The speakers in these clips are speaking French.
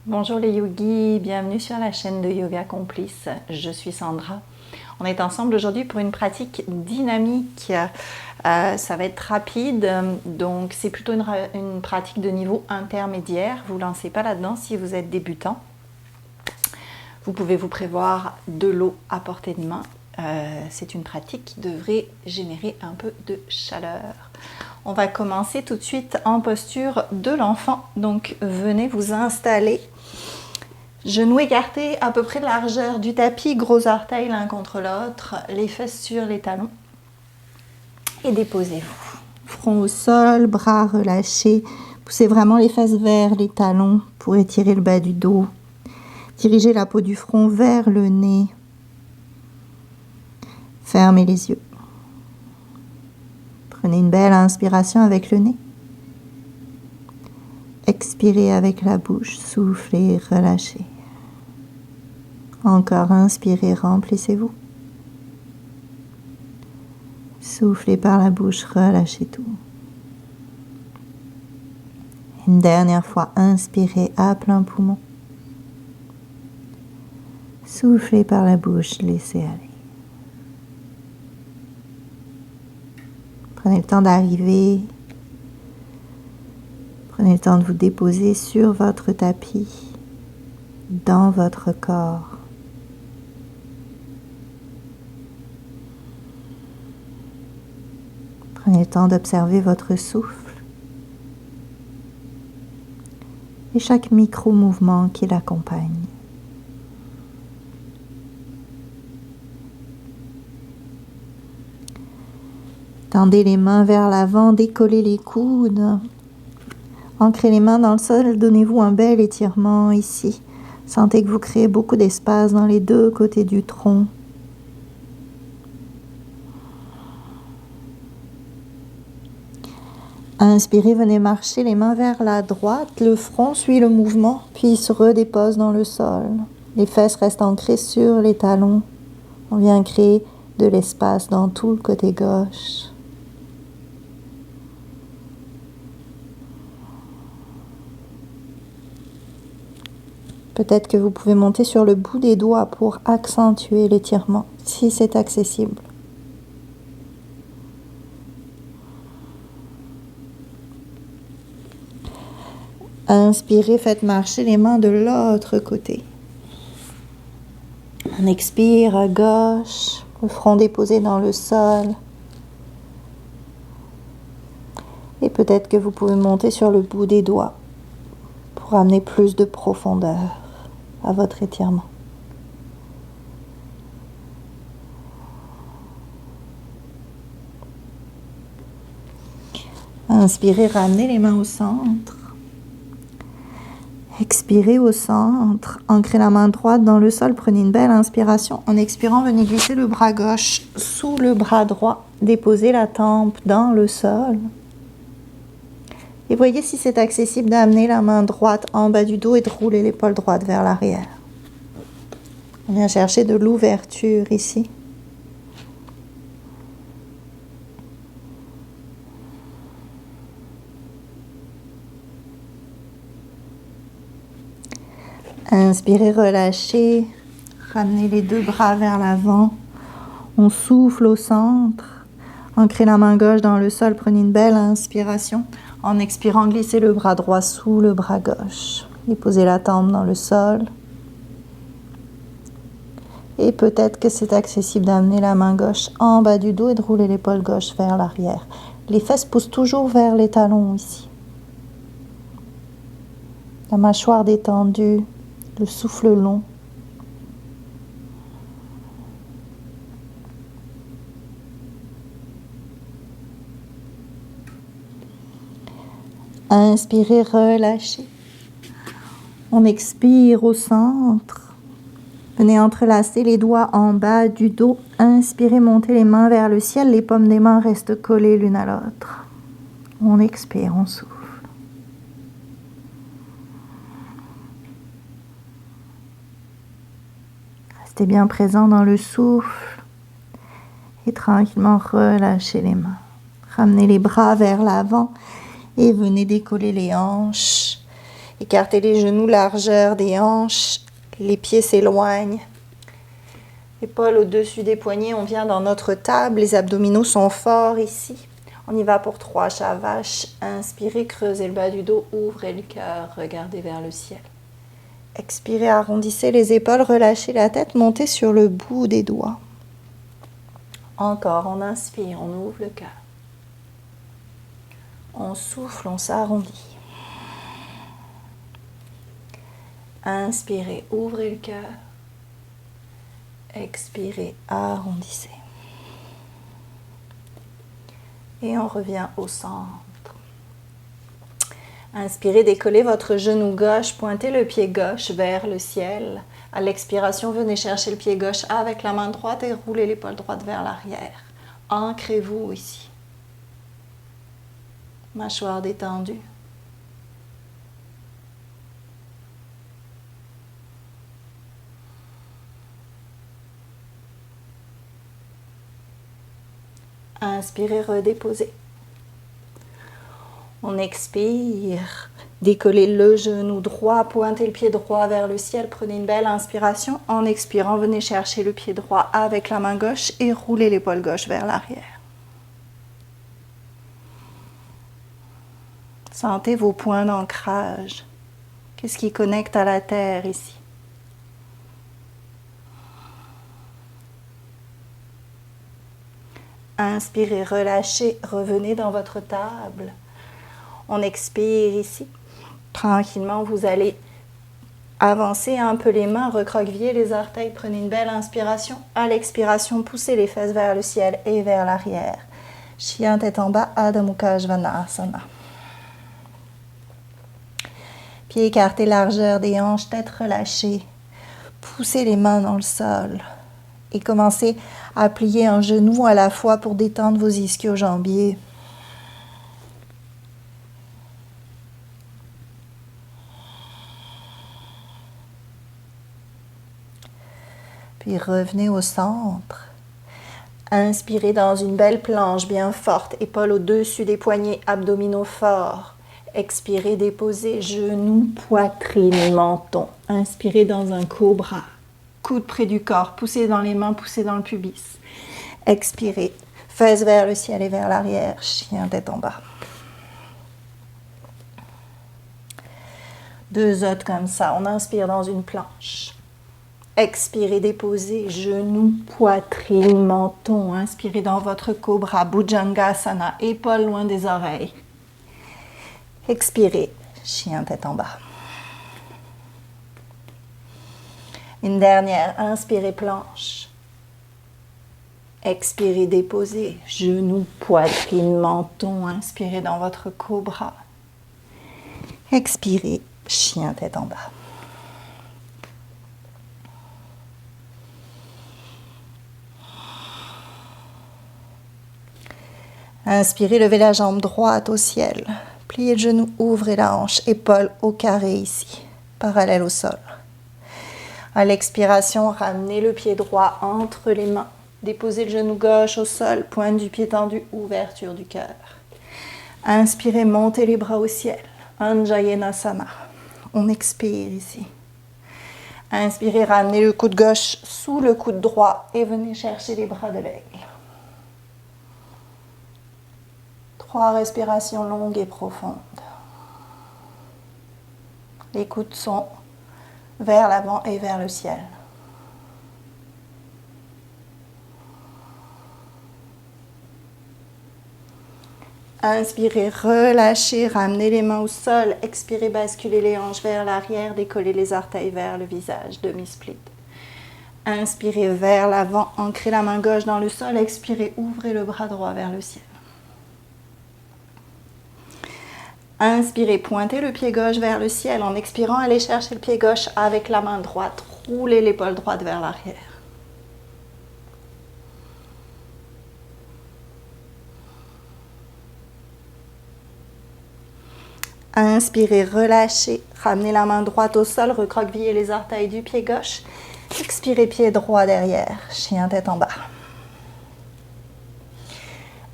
Bonjour les yogis, bienvenue sur la chaîne de Yoga Complice, je suis Sandra. On est ensemble aujourd'hui pour une pratique dynamique, ça va être rapide, donc c'est plutôt une pratique de niveau intermédiaire, vous ne lancez pas là-dedans si vous êtes débutant. Vous pouvez vous prévoir de l'eau à portée de main, c'est une pratique qui devrait générer un peu de chaleur. On va commencer tout de suite en posture de l'enfant, donc venez vous installer. Genoux écartés à peu près de largeur du tapis, gros orteils l'un contre l'autre, les fesses sur les talons. Et déposez-vous. Front au sol, bras relâchés. Poussez vraiment les fesses vers les talons pour étirer le bas du dos. Dirigez la peau du front vers le nez. Fermez les yeux. Prenez une belle inspiration avec le nez. Expirez avec la bouche, soufflez, relâchez. Encore inspirez, remplissez-vous. Soufflez par la bouche, relâchez tout. Une dernière fois, inspirez à plein poumon. Soufflez par la bouche, laissez aller. Prenez le temps d'arriver. Prenez le temps de vous déposer sur votre tapis, dans votre corps. Prenez le temps d'observer votre souffle et chaque micro-mouvement qui l'accompagne. Tendez les mains vers l'avant, décollez les coudes. Ancrez les mains dans le sol, donnez-vous un bel étirement ici. Sentez que vous créez beaucoup d'espace dans les deux côtés du tronc. Inspirez, venez marcher les mains vers la droite, le front suit le mouvement, puis se redépose dans le sol. Les fesses restent ancrées sur les talons. On vient créer de l'espace dans tout le côté gauche. Peut-être que vous pouvez monter sur le bout des doigts pour accentuer l'étirement, si c'est accessible. Inspirez, faites marcher les mains de l'autre côté. On expire à gauche, le front déposé dans le sol. Et peut-être que vous pouvez monter sur le bout des doigts pour amener plus de profondeur à votre étirement. Inspirez, ramenez les mains au centre. Expirez au centre, ancrez la main droite dans le sol, prenez une belle inspiration. En expirant, venez glisser le bras gauche sous le bras droit, déposez la tempe dans le sol. Et voyez si c'est accessible d'amener la main droite en bas du dos et de rouler l'épaule droite vers l'arrière. On vient chercher de l'ouverture ici. Inspirez, relâchez, ramenez les deux bras vers l'avant. On souffle au centre. Ancrez la main gauche dans le sol, prenez une belle inspiration. En expirant, glissez le bras droit sous le bras gauche. Déposez la tempe dans le sol. Et peut-être que c'est accessible d'amener la main gauche en bas du dos et de rouler l'épaule gauche vers l'arrière. Les fesses poussent toujours vers les talons ici. La mâchoire détendue, le souffle long. Inspirez, relâchez. On expire au centre. Venez entrelacer les doigts en bas du dos. Inspirez, montez les mains vers le ciel. Les paumes des mains restent collées l'une à l'autre. On expire, on souffle. Restez bien présent dans le souffle. Et tranquillement relâchez les mains. Ramenez les bras vers l'avant et venez décoller les hanches. Écartez les genoux, largeur des hanches, les pieds s'éloignent. Épaules au-dessus des poignets, on vient dans notre table, les abdominaux sont forts ici. On y va pour 3 chats vaches. Inspirez, creusez le bas du dos, ouvrez le cœur, regardez vers le ciel. Expirez, arrondissez les épaules, relâchez la tête, montez sur le bout des doigts. Encore, on inspire, on ouvre le cœur. On souffle, on s'arrondit. Inspirez, ouvrez le cœur. Expirez, arrondissez. Et on revient au centre. Inspirez, décollez votre genou gauche, pointez le pied gauche vers le ciel. À l'expiration, venez chercher le pied gauche avec la main droite et roulez l'épaule droite vers l'arrière. Ancrez-vous ici. Mâchoire détendue. Inspirez, redéposez. On expire. Décollez le genou droit, pointez le pied droit vers le ciel. Prenez une belle inspiration. En expirant, venez chercher le pied droit avec la main gauche et roulez l'épaule gauche vers l'arrière. Sentez vos points d'ancrage. Qu'est-ce qui connecte à la terre ici? Inspirez, relâchez, revenez dans votre table. On expire ici. Tranquillement, vous allez avancer un peu les mains, recroqueviller les orteils. Prenez une belle inspiration. À l'expiration, poussez les fesses vers le ciel et vers l'arrière. Chien tête en bas, Adho Mukha Svanasana. Pieds écartés, largeur des hanches, tête relâchée. Poussez les mains dans le sol. Et commencez à plier un genou à la fois pour détendre vos ischio-jambiers. Puis revenez au centre. Inspirez dans une belle planche bien forte, épaules au-dessus des poignets, abdominaux forts. Expirez, déposez, genoux, poitrine, menton. Inspirez dans un cobra. Coude près du corps, poussez dans les mains, poussez dans le pubis. Expirez, fesses vers le ciel et vers l'arrière, chien tête en bas. 2 autres comme ça, on inspire dans une planche. Expirez, déposez, genoux, poitrine, menton. Inspirez dans votre cobra, Bhujangasana, épaules loin des oreilles. Expirez, chien tête en bas. Une dernière, inspirez, planche. Expirez, déposez, genoux, poitrine, menton. Inspirez dans votre cobra. Expirez, chien tête en bas. Inspirez, levez la jambe droite au ciel. Pliez le genou, ouvrez la hanche, épaules au carré ici, parallèle au sol. À l'expiration, ramenez le pied droit entre les mains. Déposez le genou gauche au sol, pointe du pied tendu, ouverture du cœur. Inspirez, montez les bras au ciel. Anjayenasana. On expire ici. Inspirez, ramenez le coude gauche sous le coude droit et venez chercher les bras de l'aigle. 3 respirations longues et profondes. Les coudes sont vers l'avant et vers le ciel. Inspirez, relâchez, ramenez les mains au sol. Expirez, basculez les hanches vers l'arrière, décollez les orteils vers le visage, demi-split. Inspirez vers l'avant, ancrez la main gauche dans le sol. Expirez, ouvrez le bras droit vers le ciel. Inspirez, pointez le pied gauche vers le ciel. En expirant, allez chercher le pied gauche avec la main droite. Roulez l'épaule droite vers l'arrière. Inspirez, relâchez. Ramenez la main droite au sol. Recroquevillez les orteils du pied gauche. Expirez, pied droit derrière. Chien tête en bas.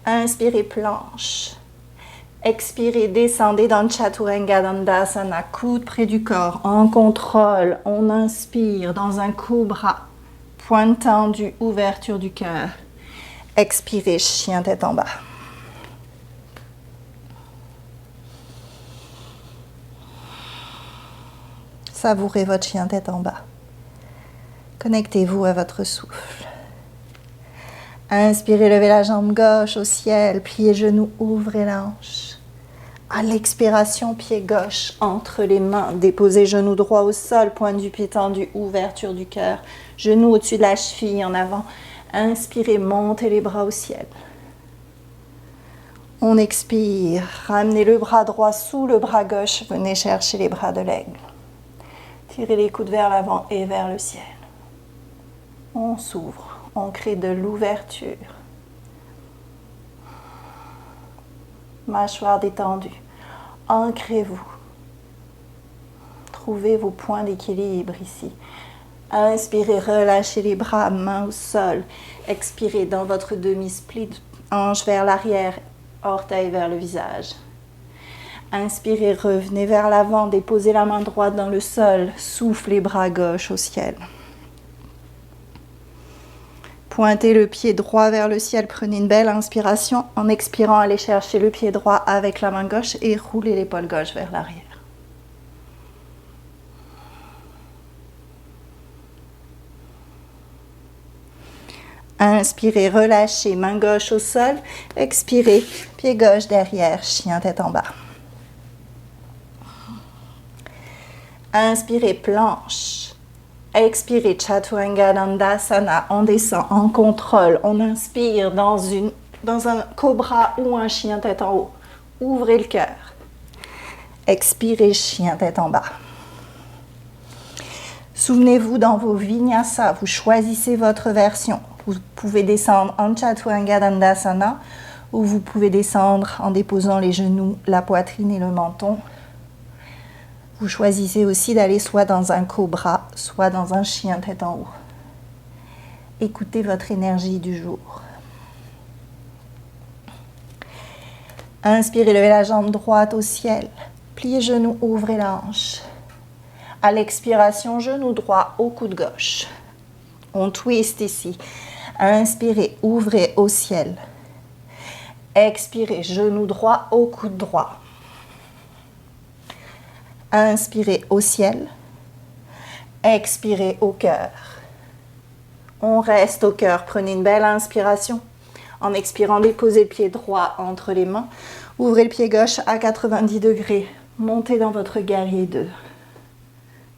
Inspirez, planche. Expirez, descendez dans Chaturanga Dandasana, coude près du corps, en contrôle. On inspire dans un cobra, pointe tendue, ouverture du cœur. Expirez, chien tête en bas. Savourez votre chien tête en bas. Connectez-vous à votre souffle. Inspirez, levez la jambe gauche au ciel, pliez genoux, ouvrez la hanche. À l'expiration, pied gauche entre les mains, déposez genou droit au sol, pointe du pied tendu, ouverture du cœur, genou au-dessus de la cheville en avant. Inspirez, montez les bras au ciel. On expire, ramenez le bras droit sous le bras gauche, venez chercher les bras de l'aigle. Tirez les coudes vers l'avant et vers le ciel. On s'ouvre, on crée de l'ouverture. Mâchoire détendue. Ancrez-vous. Trouvez vos points d'équilibre ici. Inspirez, relâchez les bras, mains au sol. Expirez dans votre demi-split, hanche vers l'arrière, orteil vers le visage. Inspirez, revenez vers l'avant, déposez la main droite dans le sol, soufflez bras gauche au ciel. Pointez le pied droit vers le ciel, prenez une belle inspiration. En expirant, allez chercher le pied droit avec la main gauche et roulez l'épaule gauche vers l'arrière. Inspirez, relâchez, main gauche au sol. Expirez, pied gauche derrière, chien tête en bas. Inspirez, planche. Expirez, Chaturanga Dandasana, on descend en contrôle, on inspire dans un cobra ou un chien tête en haut. Ouvrez le cœur. Expirez, chien tête en bas. Souvenez-vous, dans vos vinyasa, vous choisissez votre version. Vous pouvez descendre en Chaturanga Dandasana ou vous pouvez descendre en déposant les genoux, la poitrine et le menton. Vous choisissez aussi d'aller soit dans un cobra, soit dans un chien tête en haut. Écoutez votre énergie du jour. Inspirez, levez la jambe droite au ciel. Pliez genoux, ouvrez la hanche. À l'expiration, genou droit au coude gauche. On twist ici. Inspirez, ouvrez au ciel. Expirez, genou droit au coude droit. Inspirez au ciel, expirez au cœur. On reste au cœur, prenez une belle inspiration. En expirant, déposez le pied droit entre les mains. Ouvrez le pied gauche à 90 degrés. Montez dans votre guerrier 2.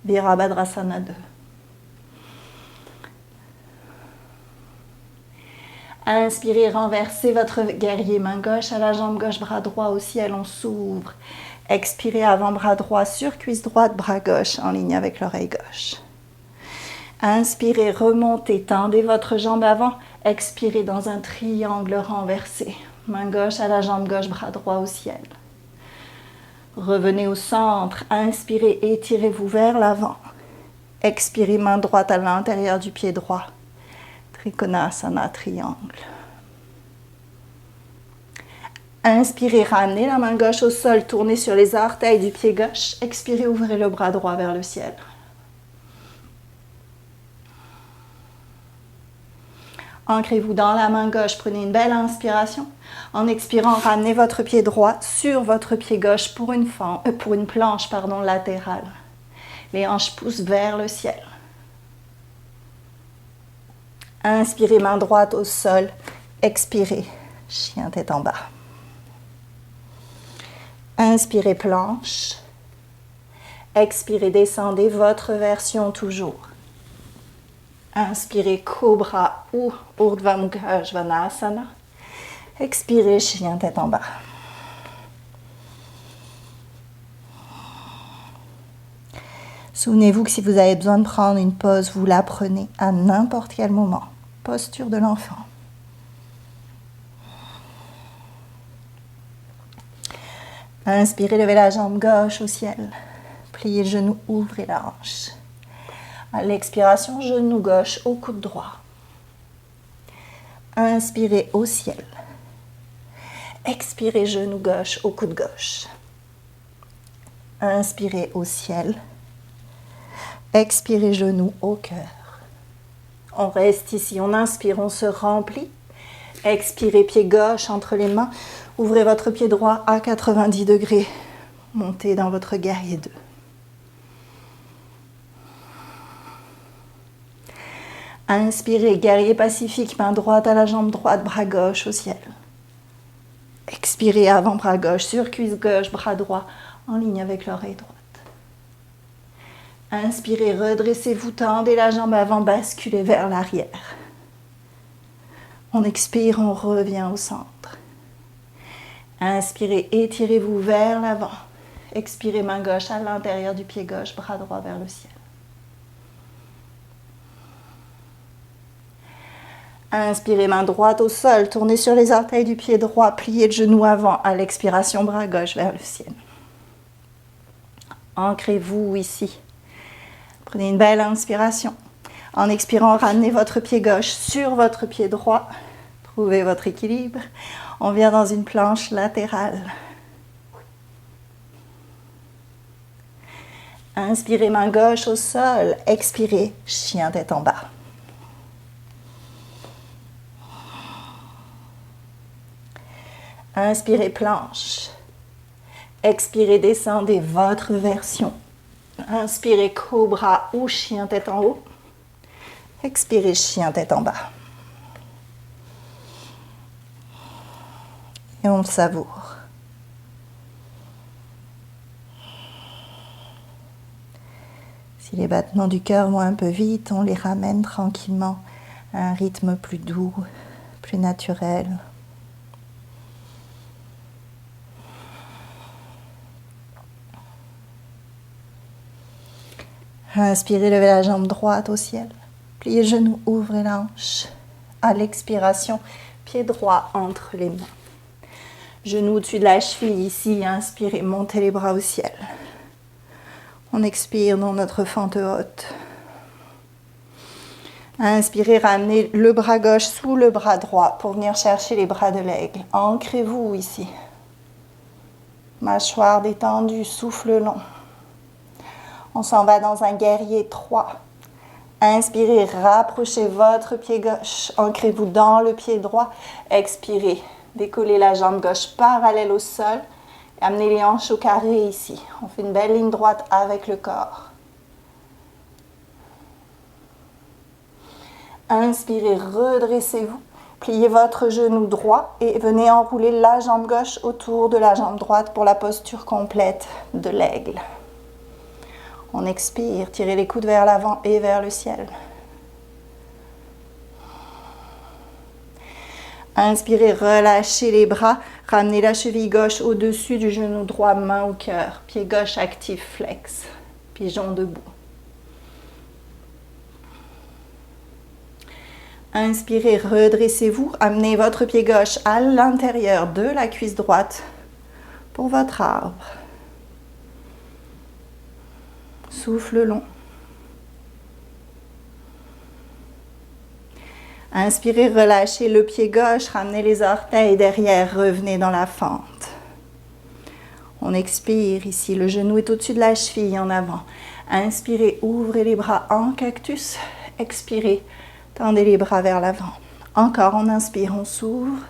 Virabhadrasana 2. Inspirez, renversez votre guerrier, main gauche à la jambe gauche, bras droit au ciel, on s'ouvre. Expirez, avant-bras droit sur cuisse droite, bras gauche en ligne avec l'oreille gauche. Inspirez, remontez, tendez votre jambe avant. Expirez dans un triangle renversé. Main gauche à la jambe gauche, bras droit au ciel. Revenez au centre. Inspirez, étirez-vous vers l'avant. Expirez, main droite à l'intérieur du pied droit. Trikonasana, triangle. Inspirez, ramenez la main gauche au sol, tournez sur les orteils du pied gauche. Expirez, ouvrez le bras droit vers le ciel. Ancrez-vous dans la main gauche, prenez une belle inspiration. En expirant, ramenez votre pied droit sur votre pied gauche pour une planche latérale. Les hanches poussent vers le ciel. Inspirez, main droite au sol. Expirez, chien tête en bas. Inspirez, planche. Expirez, descendez votre version toujours. Inspirez, cobra ou Urdhva Mukha Svanasana. Expirez, chien tête en bas. Souvenez-vous que si vous avez besoin de prendre une pause, vous la prenez à n'importe quel moment. Posture de l'enfant. Inspirez, levez la jambe gauche au ciel. Pliez le genou, ouvrez la hanche. À l'expiration, genou gauche au coude droit. Inspirez au ciel. Expirez, genou gauche au coude gauche. Inspirez au ciel. Expirez, genou au cœur. On reste ici, on inspire, on se remplit. Expirez, pied gauche entre les mains. Ouvrez votre pied droit à 90 degrés. Montez dans votre guerrier 2. Inspirez, guerrier pacifique, main droite à la jambe droite, bras gauche au ciel. Expirez, avant-bras gauche, sur cuisse gauche, bras droit, en ligne avec l'oreille droite. Inspirez, redressez-vous, tendez la jambe avant, basculez vers l'arrière. On expire, on revient au centre. Inspirez, étirez-vous vers l'avant. Expirez, main gauche à l'intérieur du pied gauche, bras droit vers le ciel. Inspirez, main droite au sol, tournez sur les orteils du pied droit, pliez le genou avant à l'expiration, bras gauche vers le ciel. Ancrez-vous ici. Prenez une belle inspiration. En expirant, ramenez votre pied gauche sur votre pied droit. Trouvez votre équilibre. On vient dans une planche latérale. Inspirez, main gauche au sol. Expirez, chien tête en bas. Inspirez, planche. Expirez, descendez votre version. Inspirez, cobra ou chien tête en haut. Expirez, chien tête en bas. Et on savoure. Si les battements du cœur vont un peu vite, on les ramène tranquillement à un rythme plus doux, plus naturel. Inspirez, levez la jambe droite au ciel. Pliez le genou, ouvrez la hanche. À l'expiration, pied droit entre les mains. Genou au-dessus de la cheville ici. Inspirez, montez les bras au ciel. On expire dans notre fente haute. Inspirez, ramenez le bras gauche sous le bras droit pour venir chercher les bras de l'aigle. Ancrez-vous ici. Mâchoire détendue, souffle long. On s'en va dans un guerrier 3. Inspirez, rapprochez votre pied gauche. Ancrez-vous dans le pied droit. Expirez, décollez la jambe gauche parallèle au sol. Amenez les hanches au carré ici. On fait une belle ligne droite avec le corps. Inspirez, redressez-vous. Pliez votre genou droit et venez enrouler la jambe gauche autour de la jambe droite pour la posture complète de l'aigle. On expire, tirez les coudes vers l'avant et vers le ciel. Inspirez, relâchez les bras, ramenez la cheville gauche au-dessus du genou droit, main au cœur. Pied gauche actif, flex. Pigeon debout. Inspirez, redressez-vous, amenez votre pied gauche à l'intérieur de la cuisse droite pour votre arbre. Souffle long. Inspirez, relâchez le pied gauche, ramenez les orteils derrière, revenez dans la fente. On expire ici, le genou est au-dessus de la cheville en avant. Inspirez, ouvrez les bras en cactus. Expirez, tendez les bras vers l'avant. Encore, on inspire, on s'ouvre.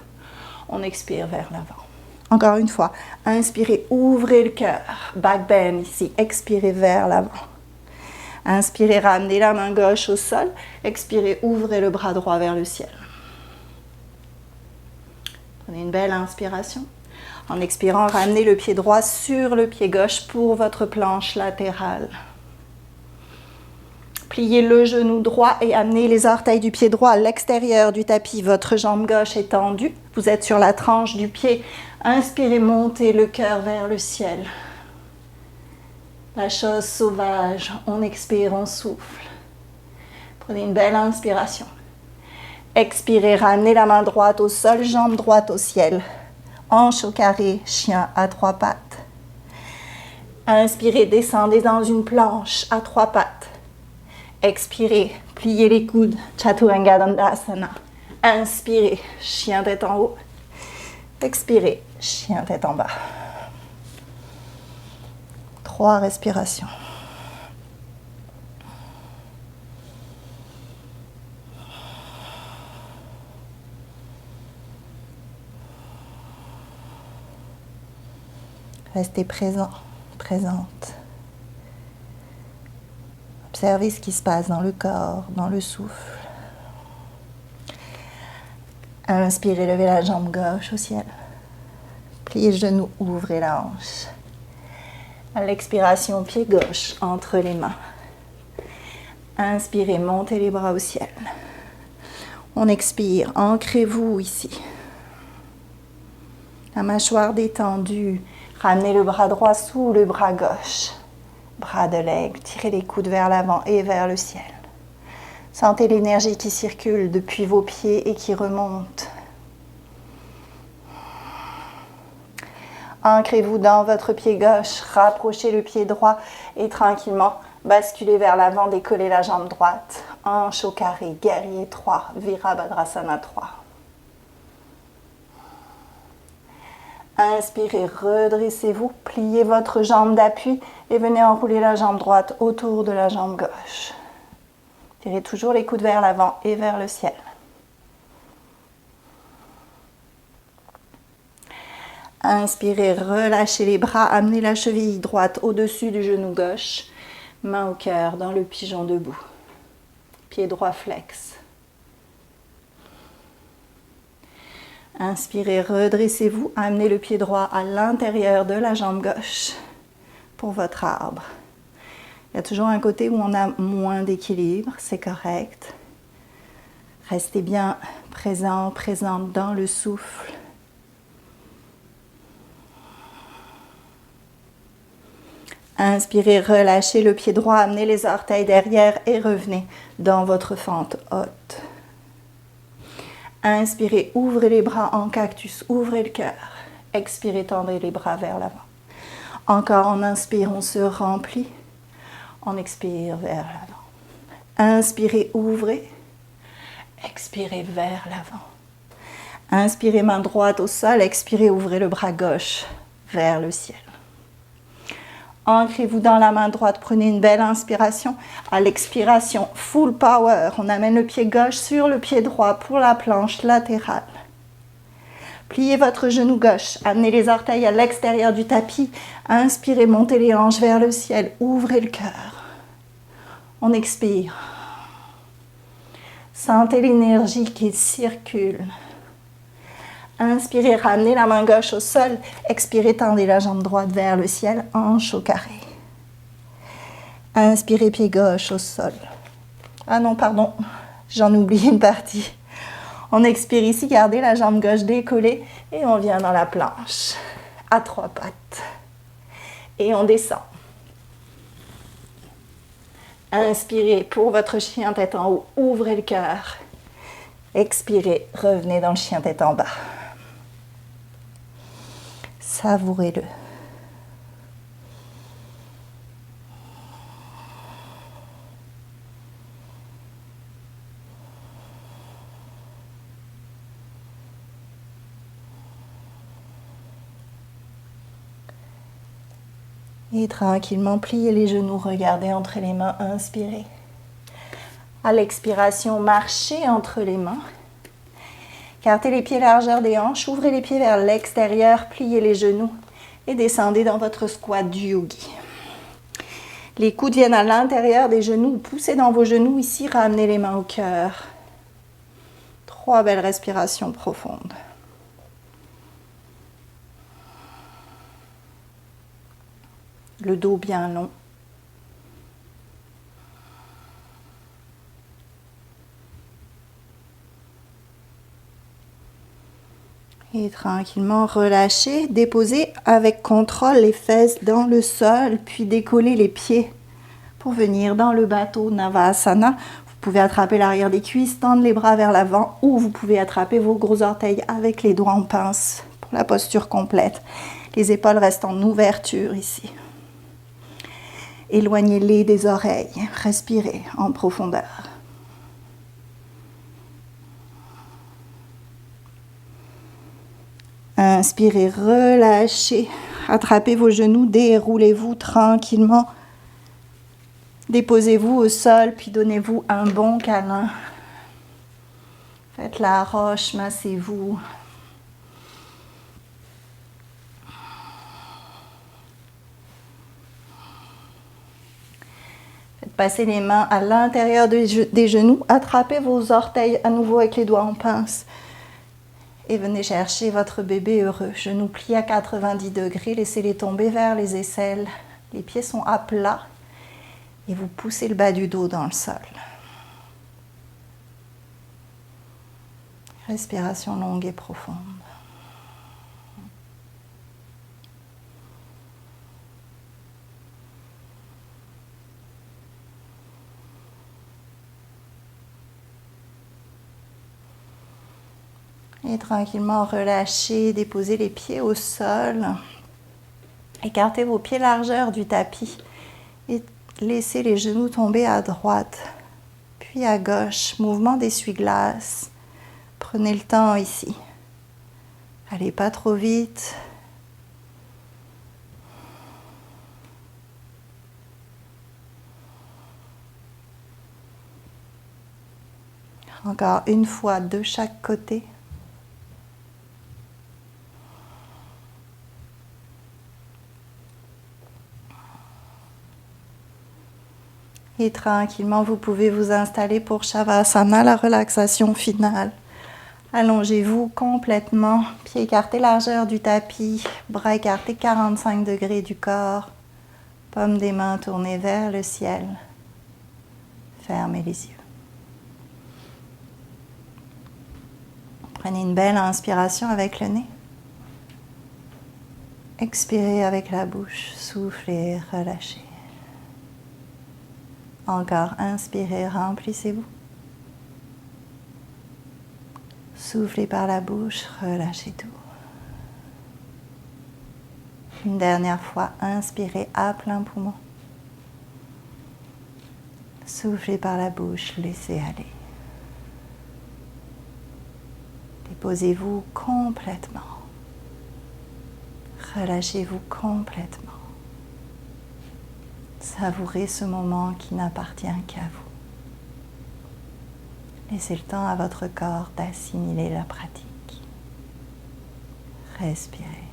On expire vers l'avant. Encore une fois, inspirez, ouvrez le cœur. Back bend ici, expirez vers l'avant. Inspirez, ramenez la main gauche au sol. Expirez, ouvrez le bras droit vers le ciel. Prenez une belle inspiration. En expirant, ramenez le pied droit sur le pied gauche pour votre planche latérale. Pliez le genou droit et amenez les orteils du pied droit à l'extérieur du tapis. Votre jambe gauche est tendue. Vous êtes sur la tranche du pied. Inspirez, montez le cœur vers le ciel. La chose sauvage. On expire, on souffle. Prenez une belle inspiration. Expirez, ramenez la main droite au sol, jambe droite au ciel. Hanche au carré, chien à 3 pattes. Inspirez, descendez dans une planche à 3 pattes. Expirez, pliez les coudes, Chaturanga Dandasana. Inspirez, chien tête en haut. Expirez, chien tête en bas. 3 respirations. Restez présent, présente. Observez ce qui se passe dans le corps, dans le souffle. Inspirez, levez la jambe gauche au ciel. Pliez le genou, ouvrez la hanche. À l'expiration, pied gauche entre les mains. Inspirez, montez les bras au ciel. On expire, ancrez-vous ici. La mâchoire détendue. Ramenez le bras droit sous le bras gauche. Bras de l'aigle, tirez les coudes vers l'avant et vers le ciel. Sentez l'énergie qui circule depuis vos pieds et qui remonte. Ancrez-vous dans votre pied gauche, rapprochez le pied droit et tranquillement basculez vers l'avant, décollez la jambe droite. Hanche au carré, guerrier 3, Virabhadrasana 3. Inspirez, redressez-vous, pliez votre jambe d'appui et venez enrouler la jambe droite autour de la jambe gauche. Tirez toujours les coudes vers l'avant et vers le ciel. Inspirez, relâchez les bras, amenez la cheville droite au-dessus du genou gauche, main au cœur dans le pigeon debout. Pied droit flex. Inspirez, redressez-vous, amenez le pied droit à l'intérieur de la jambe gauche pour votre arbre. Il y a toujours un côté où on a moins d'équilibre, c'est correct. Restez bien présent, présente dans le souffle. Inspirez, relâchez le pied droit, amenez les orteils derrière et revenez dans votre fente haute. Inspirez, ouvrez les bras en cactus, ouvrez le cœur. Expirez, tendez les bras vers l'avant. Encore en inspire, on se remplit. On expire vers l'avant. Inspirez, ouvrez. Expirez vers l'avant. Inspirez, main droite au sol. Expirez, ouvrez le bras gauche vers le ciel. Ancrez-vous dans la main droite, prenez une belle inspiration. À l'expiration, full power, on amène le pied gauche sur le pied droit pour la planche latérale. Pliez votre genou gauche, amenez les orteils à l'extérieur du tapis. Inspirez, montez les hanches vers le ciel, ouvrez le cœur. On expire. Sentez l'énergie qui circule. Inspirez, ramenez la main gauche au sol. Expirez, tendez la jambe droite vers le ciel, hanche au carré. Inspirez, pied gauche au sol. Ah non, pardon, j'en oublie une partie. On expire ici, gardez la jambe gauche décollée et on vient dans la planche à 3 pattes. Et on descend. Inspirez pour votre chien tête en haut, ouvrez le cœur. Expirez, revenez dans le chien tête en bas. Savourez-le. Et tranquillement, pliez les genoux, regardez entre les mains, inspirez. À l'expiration, marchez entre les mains. Cartez les pieds largeur des hanches, ouvrez les pieds vers l'extérieur, pliez les genoux et descendez dans votre squat du yogi. Les coudes viennent à l'intérieur des genoux, poussez dans vos genoux ici, ramenez les mains au cœur. 3 belles respirations profondes. Le dos bien long. Et tranquillement relâchez, déposez avec contrôle les fesses dans le sol, puis décollez les pieds pour venir dans le bateau Navasana. Vous pouvez attraper l'arrière des cuisses, tendre les bras vers l'avant ou vous pouvez attraper vos gros orteils avec les doigts en pince pour la posture complète. Les épaules restent en ouverture ici. Éloignez-les des oreilles, respirez en profondeur. Inspirez, relâchez. Attrapez vos genoux, déroulez-vous tranquillement. Déposez-vous au sol, puis donnez-vous un bon câlin. Faites la roche, massez-vous. Faites passer les mains à l'intérieur des genoux. Attrapez vos orteils à nouveau avec les doigts en pince. Et venez chercher votre bébé heureux. Genoux pliés à 90 degrés. Laissez-les tomber vers les aisselles. Les pieds sont à plat. Et vous poussez le bas du dos dans le sol. Respiration longue et profonde. Et tranquillement relâchez, déposez les pieds au sol. Écartez vos pieds largeur du tapis et laissez les genoux tomber à droite, puis à gauche. Mouvement d'essuie-glace. Prenez le temps ici. Allez pas trop vite. Encore une fois de chaque côté. Et tranquillement, vous pouvez vous installer pour Shavasana, la relaxation finale. Allongez-vous complètement, pieds écartés largeur du tapis, bras écartés 45 degrés du corps, paumes des mains tournées vers le ciel. Fermez les yeux. Prenez une belle inspiration avec le nez. Expirez avec la bouche, soufflez, relâchez. Encore, inspirez, remplissez-vous. Soufflez par la bouche, relâchez tout. Une dernière fois, inspirez à plein poumon. Soufflez par la bouche, laissez aller. Déposez-vous complètement. Relâchez-vous complètement. Savourez ce moment qui n'appartient qu'à vous. Laissez le temps à votre corps d'assimiler la pratique. Respirez.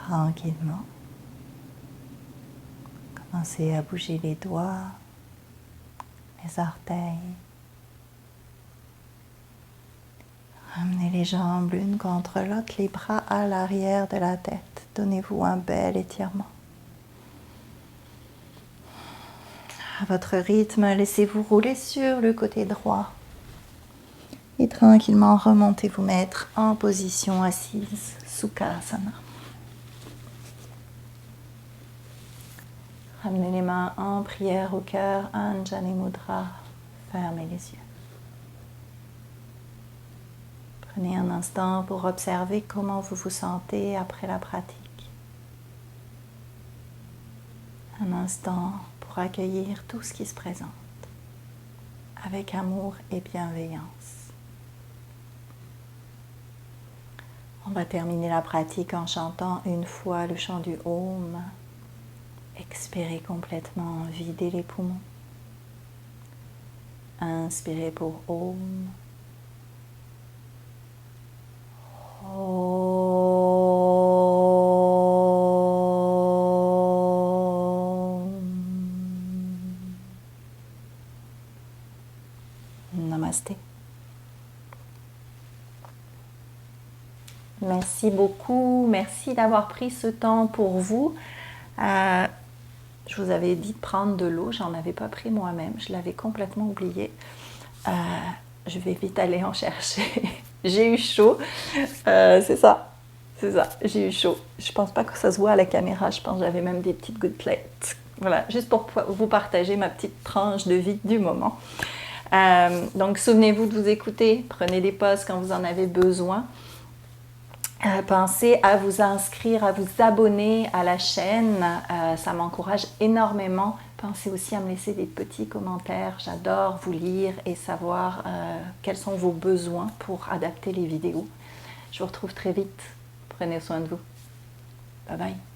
Tranquillement. Commencez à bouger les doigts, les orteils. Ramenez les jambes l'une contre l'autre, les bras à l'arrière de la tête. Donnez-vous un bel étirement. À votre rythme, laissez-vous rouler sur le côté droit. Et tranquillement, remontez vous mettre en position assise, Sukhasana. Ramenez les mains en prière au cœur, Anjali Mudra. Fermez les yeux. Prenez un instant pour observer comment vous vous sentez après la pratique. Un instant pour accueillir tout ce qui se présente avec amour et bienveillance. On va terminer la pratique en chantant une fois le chant du Om. Expirez complètement, videz les poumons. Inspirez pour Om. Namasté. Merci beaucoup, merci d'avoir pris ce temps pour vous. Je vous avais dit de prendre de l'eau, j'en avais pas pris moi-même, je l'avais complètement oublié. Je vais vite aller en chercher. J'ai eu chaud, c'est ça, j'ai eu chaud. Je pense pas que ça se voit à la caméra, je pense que j'avais même des petites gouttelettes. Voilà, juste pour vous partager ma petite tranche de vie du moment. Donc souvenez-vous de vous écouter, prenez des pauses quand vous en avez besoin. Pensez à vous inscrire, à vous abonner à la chaîne, ça m'encourage énormément. Pensez aussi à me laisser des petits commentaires, j'adore vous lire et savoir quels sont vos besoins pour adapter les vidéos. Je vous retrouve très vite, prenez soin de vous, bye bye.